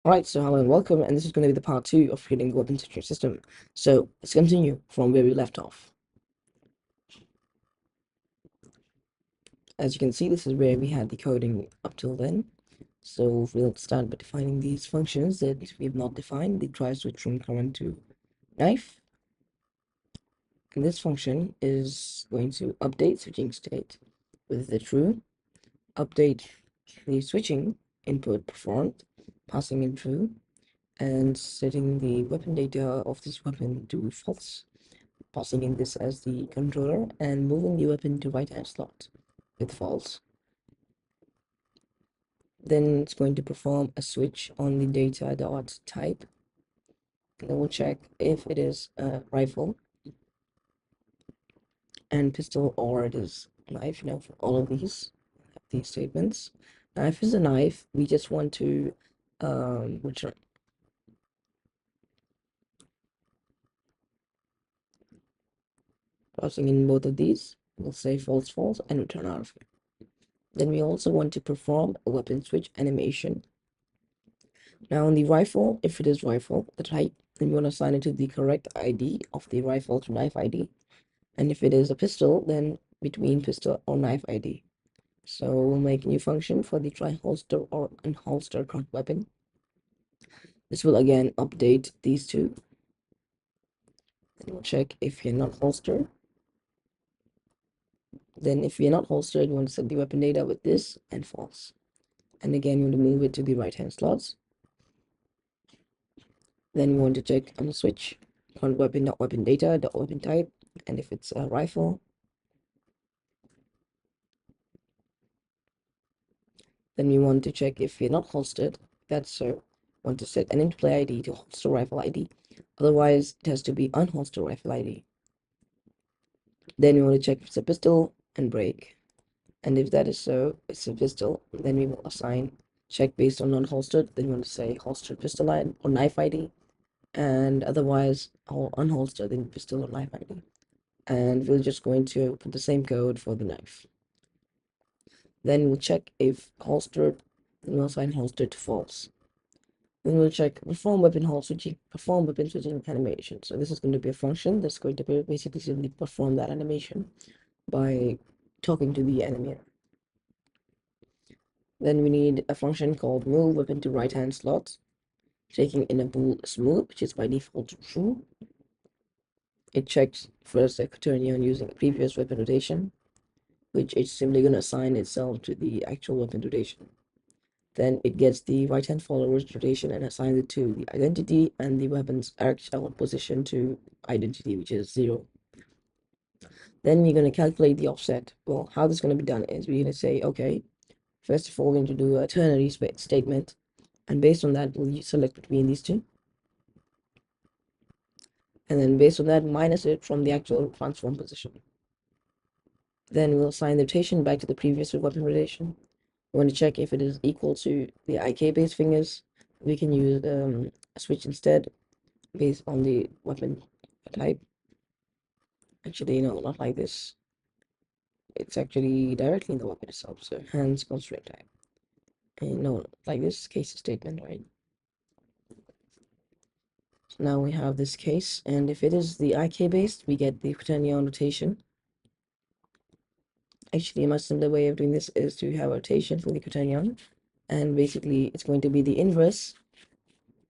Alright, so hello and welcome, and this is going to be the part 2 of creating a weapon detection system. So let's continue from where we left off. As you can see, this is where we had the coding up till then. So we'll start by defining these functions that we have not defined. The try switch from current to knife. And this function is going to update switching state with the true, update the switching input performed, passing in true, and setting the weapon data of this weapon to false, passing in this as the controller and moving the weapon to right hand slot with false. Then it's going to perform a switch on the data dot type. And then we'll check if it is a rifle and pistol or it is knife, for all of these statements. Now if it's a knife, we just want to return. Passing in both of these, we'll say false false and return out of it. Then we also want to perform a weapon switch animation. Now on the rifle, if it is rifle, the type, then you want to assign it to the correct ID of the rifle to knife ID. And if it is a pistol, then between pistol or knife ID. So we'll make a new function for the try holster or unholster current weapon. This will again update these two. Then we'll check if you're not holstered. Then if you're not holstered, you want to set the weapon data with this and false. And again, you want to move it to the right hand slots. Then we want to check on the switch current weapon dot weapon data dot weapon type, and if it's a rifle, then we want to check if you're not holstered. That's so want to set an in-play ID to holster rifle ID. Otherwise, it has to be unholster rifle ID. Then we want to check if it's a pistol and break. And if that is so, it's a pistol, then we will assign check based on non-holstered. Then we want to say holstered pistol line or knife ID. And otherwise, unholstered, then pistol or knife ID. And we're just going to put the same code for the knife. Then we'll check if holstered, then we'll assign holstered to false. Then we'll check perform weapon hold switching, perform weapon switching animation. So this is going to be a function that's going to basically simply perform that animation by talking to the animator. Then we need a function called move weapon to right hand slot, taking in a bool smooth, which is by default true. It checks first a quaternion using a previous weapon rotation, which it's simply going to assign itself to the actual weapon rotation. Then it gets the right hand follower's rotation and assigns it to the identity and the weapon's actual position to identity, which is 0. Then we're going to calculate the offset. Well, how this is going to be done is we're going to say, okay, first of all, we're going to do a ternary statement. And based on that, we'll select between these two. And then based on that, minus it from the actual transform position. Then we'll assign the rotation back to the previous weapon rotation. We want to check if it is equal to the IK base fingers. We can use a switch instead based on the weapon type. Actually, no, not like this. It's actually directly in the weapon itself, so hands constraint type. And no, like this case statement, right? So now we have this case, and if it is the IK based, we get the quaternion rotation. Actually, a much simpler way of doing this is to have a rotation for the quaternion, and basically it's going to be the inverse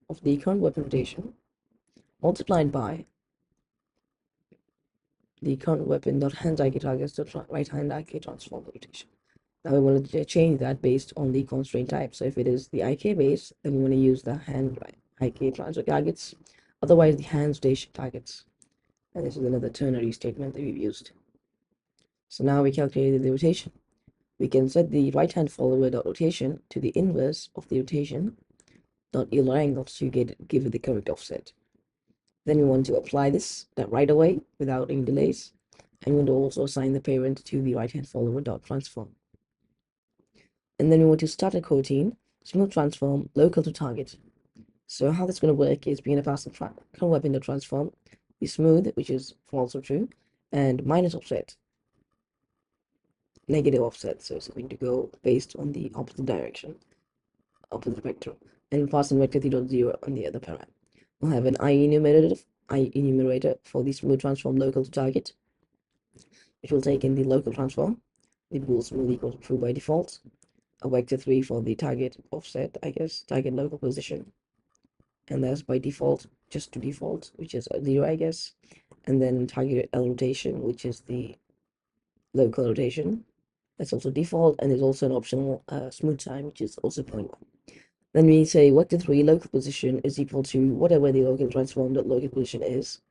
of the current weapon rotation multiplied by the current weapon dot hand IK targets dot right hand IK transform rotation. Now we want to change that based on the constraint type. So if it is the IK base, then we want to use the hand IK transfer targets, otherwise the hand rotation targets. And this is another ternary statement that we've used. So now we calculated the rotation. We can set the right hand follower dot rotation to the inverse of the rotation dot Euler angle to give it the correct offset. Then we want to apply this right away without any delays. And we want to also assign the parent to the right hand follower dot transform. And then we want to start a coroutine, smooth transform, local to target. So how that's going to work is we're going to pass the current weapon to transform, the smooth, which is false or true, and minus offset, negative offset. So it's going to go based on the opposite direction, opposite vector. and pass in vector 3.0 on the other param. We'll have an I enumerator for the smooth transform local to target, which will take in the local transform, the bool smooth equal to true by default, a vector 3 for the target offset, I guess, target local position, and that's by default, just to default, which is a 0, I guess, and then target L rotation, which is the local rotation. That's also default, and there's also an optional smooth time, which is also 0.1. Then we say vector 3 local position is equal to whatever the local transform that local position is.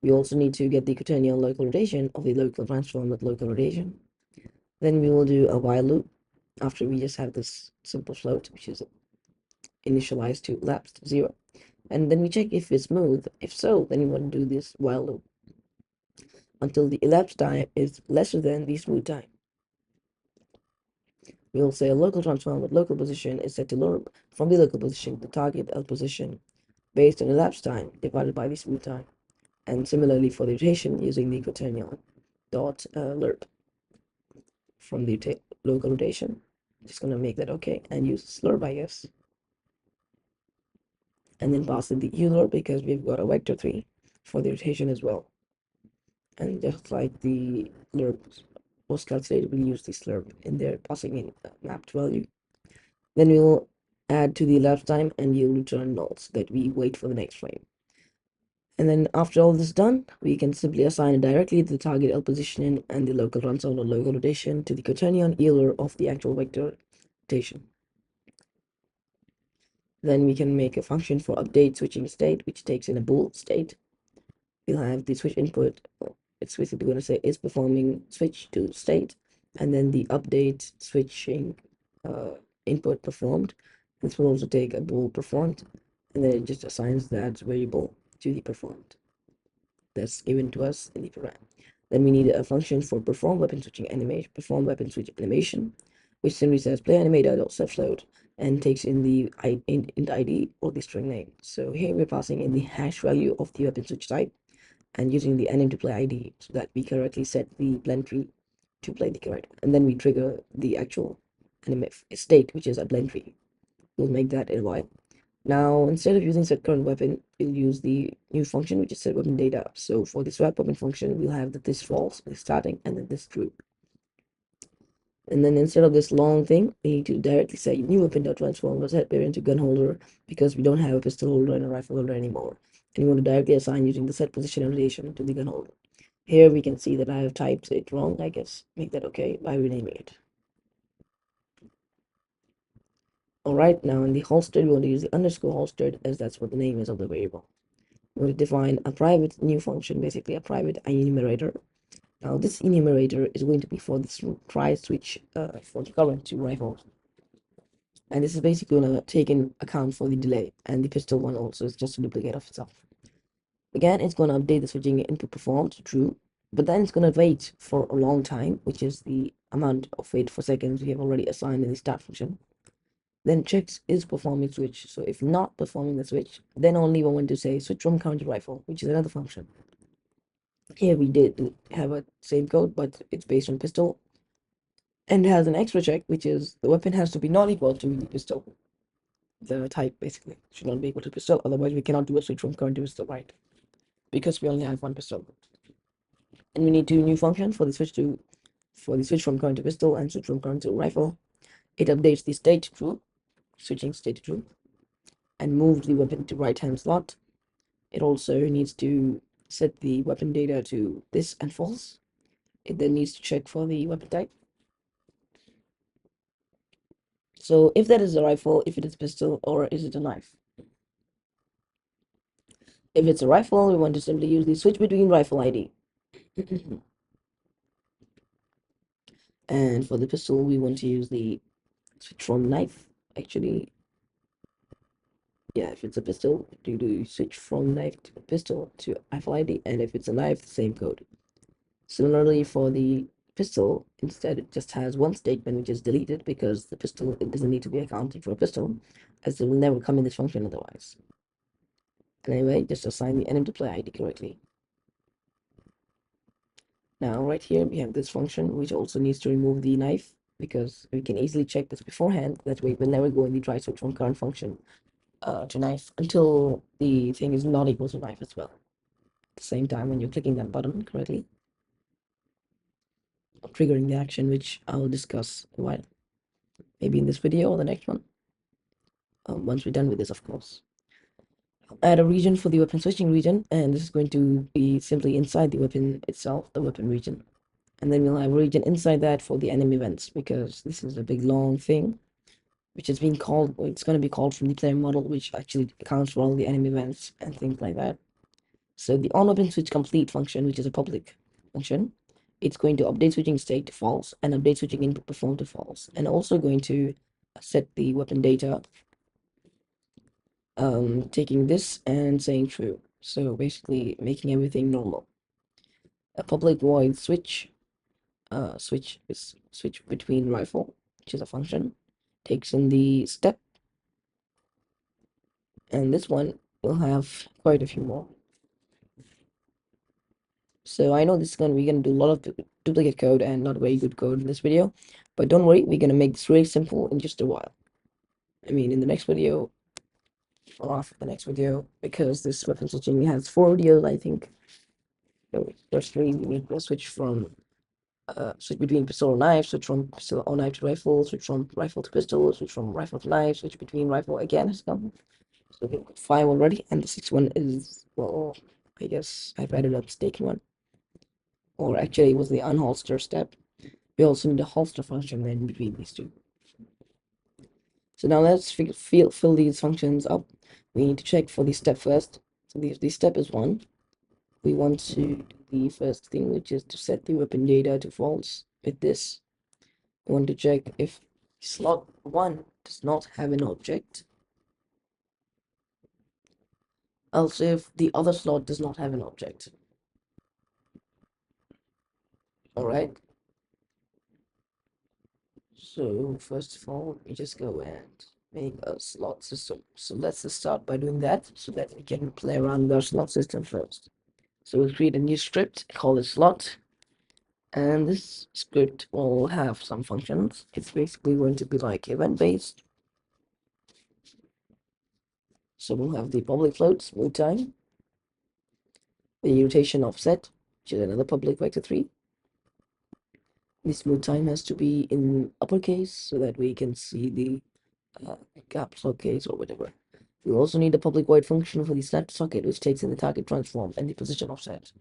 We also need to get the quaternion local rotation of the local transform that local rotation. Then we will do a while loop after we just have this simple float, which is initialized to elapsed 0. And then we check if it's smooth. If so, then we want to do this while loop until the elapsed time is lesser than the smooth time. We'll say a local transform with local position is set to lerp from the local position to target L position based on elapsed time divided by the smooth time. And similarly for the rotation using the quaternion dot lerp from the local rotation. Just gonna make that okay and use slurp, I guess. And then pass in the uler because we've got a vector 3 for the rotation as well. And just like the lerp was calculated, we'll use the slurp in there, passing in a mapped value. Then we'll add to the elapsed time and you'll return null so that we wait for the next frame. And then after all this done, we can simply assign it directly to the target L position and the local runtime or local rotation to the quaternion euler of the actual vector rotation. Then we can make a function for update switching state, which takes in a bool state. We'll have the switch input. It's basically going to say is performing switch to state, and then the update switching input performed. This will also take a bool performed, and then it just assigns that variable to the performed that's given to us in the program. Then we need a function for perform weapon switching animation, perform weapon switch animation, which simply says play animator.setFloat and takes in the int ID or the string name. So here we're passing in the hash value of the weapon switch type and using the anim to play ID so that we correctly set the blend tree to play the correct one. And then we trigger the actual anime state, which is a blend tree. We'll make that in a while. Now, instead of using set current weapon, we'll use the new function, which is set weapon data. So for the swap weapon function, we'll have that this false, this starting, and then this true. And then instead of this long thing, we need to directly say new weapon.transform was set parent to gun holder because we don't have a pistol holder and a rifle holder anymore. And we want to directly assign using the set position and relation to the gun holder. Here we can see that I have typed it wrong, I guess. Make that okay by renaming it. Alright, now in the holstered, we want to use the underscore holstered as that's what the name is of the variable. We're going to define a private new function, basically a private enumerator. Now this enumerator is going to be for this try switch for the current to rifle. And this is basically going to take in account for the delay, and the pistol one also is just a duplicate of itself. Again, it's going to update the switching input performed to true, but then it's going to wait for a long time, which is the amount of wait for seconds we have already assigned in the start function. Then checks is performing switch. So if not performing the switch, then only we want to say switch from current to rifle, which is another function. Here we did have a same code, but it's based on pistol and has an extra check, which is the weapon has to be not equal to the pistol. The type basically should not be equal to pistol, otherwise we cannot do a switch from current to pistol, right? Because we only have one pistol. And we need two new functions for the switch from current to pistol and switch from current to rifle. It updates the state to true, switching state to true, and moves the weapon to right hand slot. It also needs to set the weapon data to this and false. It then needs to check for the weapon type. So if that is a rifle, if it is a pistol, or is it a knife? If it's a rifle, we want to simply use the switch between rifle ID. And for the pistol, we want to use the switch from knife. Actually, yeah, if it's a pistol, do switch from knife to pistol to rifle ID, and if it's a knife, the same code. Similarly, for the pistol, instead it just has one statement which is deleted because the pistol, it doesn't need to be accounted for a pistol, as it will never come in this function otherwise. Anyway, just assign the anim to play ID correctly. Now right here we have this function which also needs to remove the knife because we can easily check this beforehand. That way we'll never go in the try switch from current function to knife until the thing is not equal to knife as well. At the same time, when you're clicking that button correctly, triggering the action, which I'll discuss a while, maybe in this video or the next one, once we're done with this, of course. Add a region for the weapon switching region, and this is going to be simply inside the weapon itself, the weapon region. And then we'll have a region inside that for the enemy events, because this is a big long thing, which is being called, it's going to be called from the player model, which actually accounts for all the enemy events and things like that. So the on-weapon switch complete function, which is a public function, it's going to update switching state to false and update switching input perform to false, and also going to set the weapon data, taking this and saying true. So basically making everything normal. A public void switch, switch between rifle, which is a function, takes in the step, and this one will have quite a few more. So I know this is we're gonna do a lot of duplicate code and not very good code in this video, but don't worry, we're gonna make this really simple in just a while. I mean, in the next video, or after the next video, because this weapon switching has 4 videos, I think. So firstly, we need to switch between pistol or knife, switch from pistol or knife to rifle, switch from rifle to pistol, switch from rifle to knife, switch between rifle again has come. So we've got 5 already, and the 6th one is, well, I guess I've added a mistaken one. Or actually, it was the unholster step. We also need a holster function in between these two. So now let's fill these functions up. We need to check for the step first. So the step is 1. We want to do the first thing, which is to set the weapon data to false with this. We want to check if slot 1 does not have an object. Also, if the other slot does not have an object. Alright. So first of all, we just go and make a slot system. So let's just start by doing that so that we can play around with our slot system first. So we'll create a new script, call it slot, and this script will have some functions. It's basically going to be like event-based. So we'll have the public float, smooth time, the rotation offset, which is another public vector 3. The smooth time has to be in uppercase so that we can see the caps lockcase or whatever. We also need a public void function for the snap socket, which takes in the target transform and the position offset.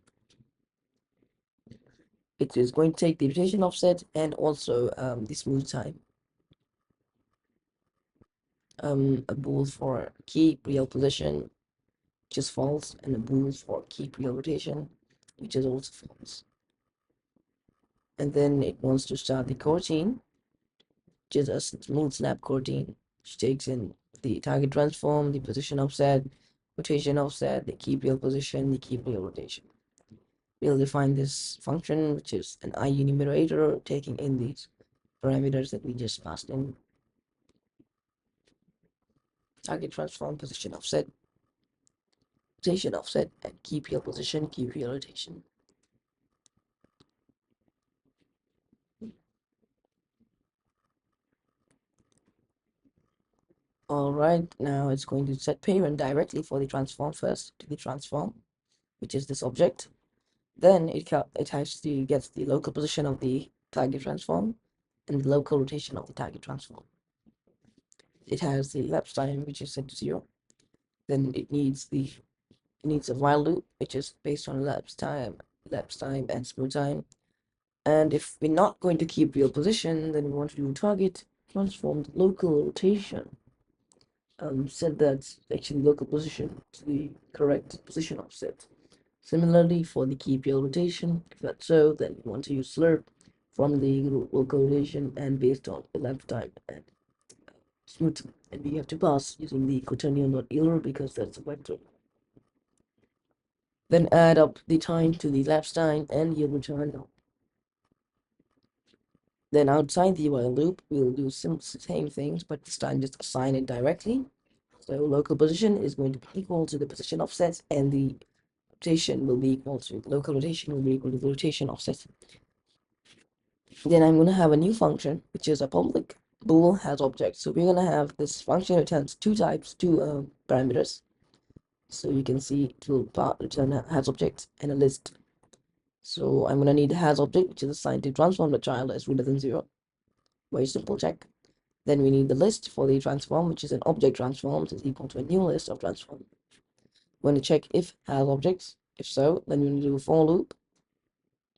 It is going to take the rotation offset and also the smooth time. A bool for keep real position, which is false, and a bool for keep real rotation, which is also false. And then it wants to start the coroutine, which is a smooth snap coroutine, which takes in the target transform, the position offset, rotation offset, the keep real position, the keep real rotation. We'll define this function, which is an IUnumerator, taking in these parameters that we just passed in. Target transform, position offset, rotation offset, and keep real position, keep real rotation. Alright, now it's going to set parent directly for the transform first to the transform, which is this object. Then it has to get the local position of the target transform and the local rotation of the target transform. It has the elapsed time, which is set to 0. Then it needs a while loop, which is based on elapsed time, and smooth time. And if we're not going to keep real position, then we want to do target transformed local rotation. Set that actually local position to the correct position offset. Similarly, for the keep real rotation, if that's so, then we want to use slurp from the local rotation and based on elapsed time and smooth time. And we have to pass using the quaternion.euler because that's a vector. Then add up the time to the elapsed time and you'll return. Then outside the while loop, we'll do same things, but this time just assign it directly. So local position is going to be equal to the position offset, and the rotation will be equal to local rotation will be equal to the rotation offset. Then I'm going to have a new function, which is a public bool has objects. So we're gonna have this function returns two parameters. So you can see it will return a has object and a list. So I'm gonna need a has object, which is assigned to transform the child as greater than 0. Very simple check. Then we need the list for the transform, which is an object transform is equal to a new list of transform. We're going to check if has objects. If so, then we're going to do a for loop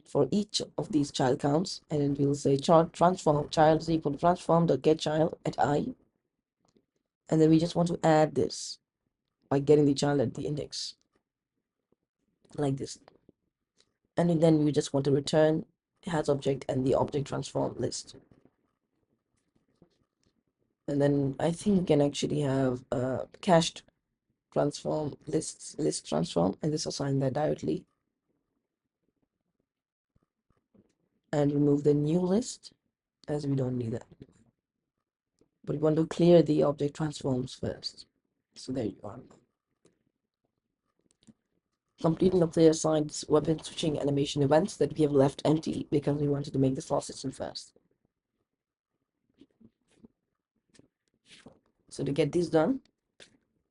for each of these child counts, and then we'll say transform child is equal to transform the get child at I, and then we just want to add this by getting the child at the index like this, and then we just want to return has object and the object transform list. And then I think we can actually have a cached transform list transform, and just assign that directly and remove the new list as we don't need that. But we want to clear the object transforms first. So there you are. Completing the player assigned weapon switching animation events that we have left empty because we wanted to make the slot system first. So to get this done,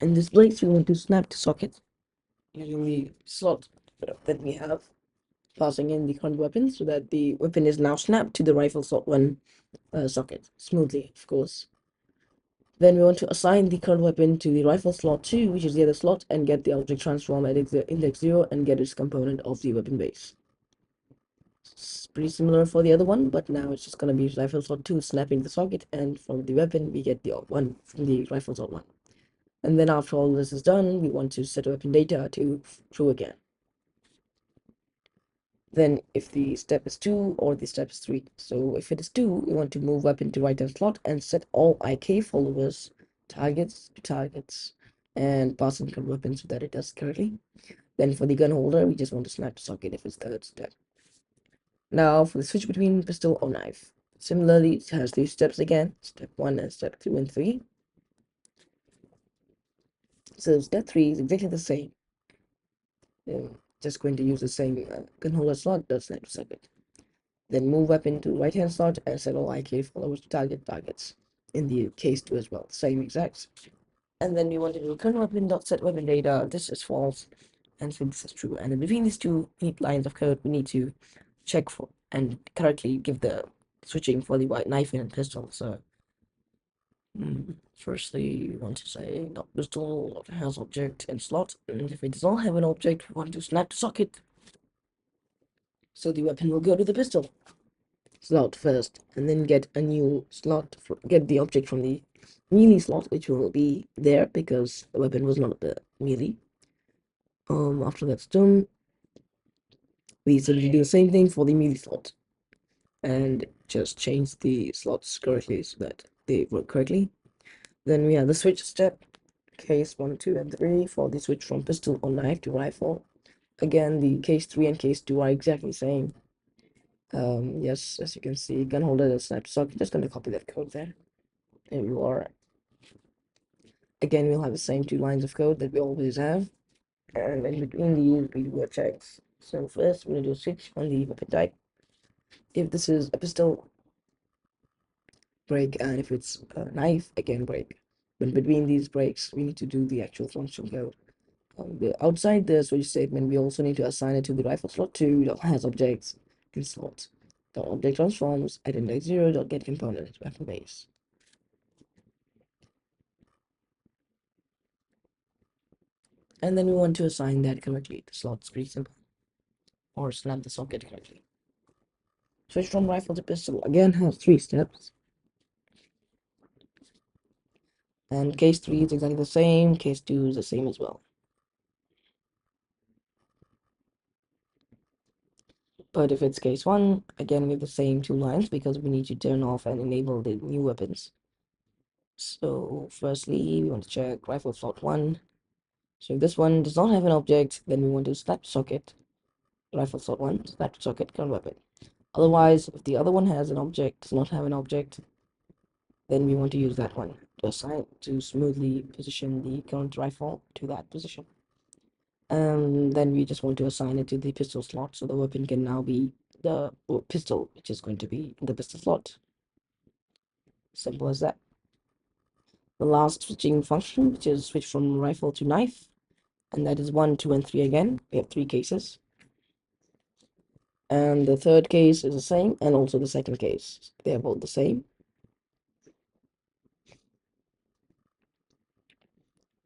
in this place we want to snap to socket using the slot that we have, passing in the current weapon so that the weapon is now snapped to the rifle slot 1 socket smoothly, of course. Then we want to assign the current weapon to the rifle slot 2, which is the other slot, and get the object transform at index 0 and get its component of the weapon base. It's pretty similar for the other one, but now it's just going to be rifle slot 2 snapping the socket, and from the weapon we get the 1 from the rifle slot 1. And then after all this is done, we want to set weapon data to true again. Then if the step is 2 or the step is 3. So if it is 2, we want to move weapon to right hand slot and set all IK followers targets to targets and pass in current weapon so that it does correctly. Then for the gun holder, we just want to snap to socket if it's third step. Now for the switch between pistol or knife. Similarly, it has 3 steps again, step 1 and step 2 and 3. So step 3 is exactly the same. Just going to use the same gun holder slot, does snap to socket. Then move weapon to right hand slot and set all IK followers to targets. In the case 2 as well, same exact. And then we want to do current weapon dot set weapon data. This is false, and so this is true. And in between these two lines of code, we need to check for and correctly give the switching for the white knife and pistol. So firstly, we want to say dot pistol dot has object and slot, and if it does not have an object, we want to snap to socket. So the weapon will go to the pistol slot first, and then get a new slot get the object from the melee slot, which will be there because the weapon was not a melee. After that's done, we simply do the same thing for the melee slot and just change the slots correctly so that they work correctly. Then we have the switch step, case 1, 2, and 3 for the switch from pistol or knife to rifle. Again, the case 3 and case 2 are exactly the same. Yes, as you can see, gun holder and snap socket. Just gonna copy that code there. There you are. Again, we'll have the same 2 lines of code that we always have, and in between these we do our checks. So first we're gonna do a switch on the weapon type. If this is a pistol, break, and if it's a knife, again break. But between these breaks, we need to do the actual function code. Outside the switch statement, we also need to assign it to the rifle slot 2 that has objects in slot. The object transforms at index 0 dot get component weapon base. And then we want to assign that correctly. The slot's pretty simple. Or snap the socket correctly. Switch from rifle to pistol again has 3 steps. And case 3 is exactly the same, case 2 is the same as well. But if it's case 1, again we have the same 2 lines because we need to turn off and enable the new weapons. So firstly, we want to check rifle slot 1. So if this one does not have an object, then we want to snap socket, rifle slot 1, snap socket, current weapon. Otherwise, if the other one has an object, does not have an object, then we want to use that one to assign to smoothly position the current rifle to that position. Then we just want to assign it to the pistol slot, so the weapon can now be the pistol, which is going to be in the pistol slot. Simple as that. The last switching function, which is switch from rifle to knife, and that is 1, 2, and 3 again. We have 3 cases. And the third case is the same, and also the second case. They are both the same.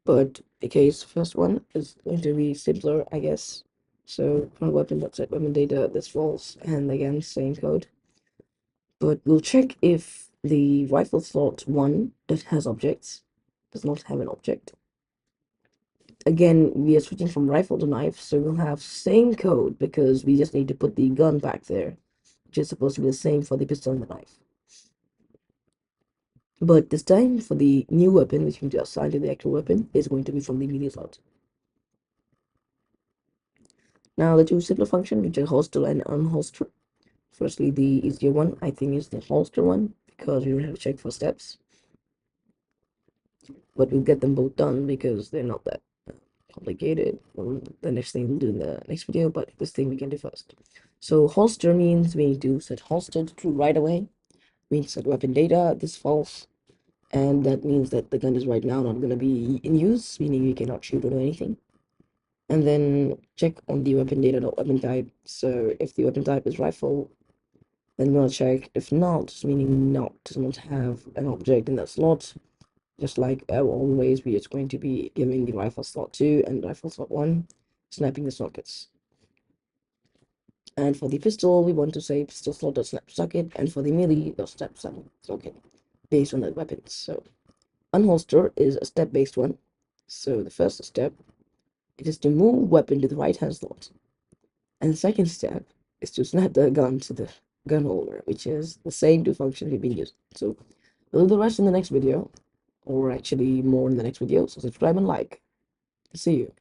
But the case first one is going to be simpler, I guess. So from weapon.set weapon data, this false, and again, same code. But we'll check if the rifle slot 1 that has objects does not have an object. Again, we are switching from rifle to knife, so we'll have same code because we just need to put the gun back there, which is supposed to be the same for the pistol and the knife. But this time, for the new weapon, which we just assigned to the actual weapon, is going to be from the media slot. Now, the two simpler functions, which are holster and unholster. Firstly, the easier one, I think, is the holster one, because we don't have to check for steps. But we'll get them both done because they're not that complicated. The next thing we'll do in the next video, but this thing we can do first. So holster means we need to set holster to true right away. We need to set weapon data, this false, and that means that the gun is right now not going to be in use, meaning we cannot shoot or do anything. And then check on the weapon data, not weapon type. So if the weapon type is rifle, then we'll check. If not, meaning does not have an object in that slot, just like always, we are going to be giving the rifle slot 2 and rifle slot 1, snapping the sockets. And for the pistol, we want to say pistol slot dot snap socket, and for the melee dot snap socket, based on that weapon. So unholster is a step-based one. So the first step, it is to move weapon to the right hand slot, and the second step is to snap the gun to the gun holder, which is the same two functions we've been using. So we'll do the rest in the next video, or actually more in the next video. So subscribe and like. See you.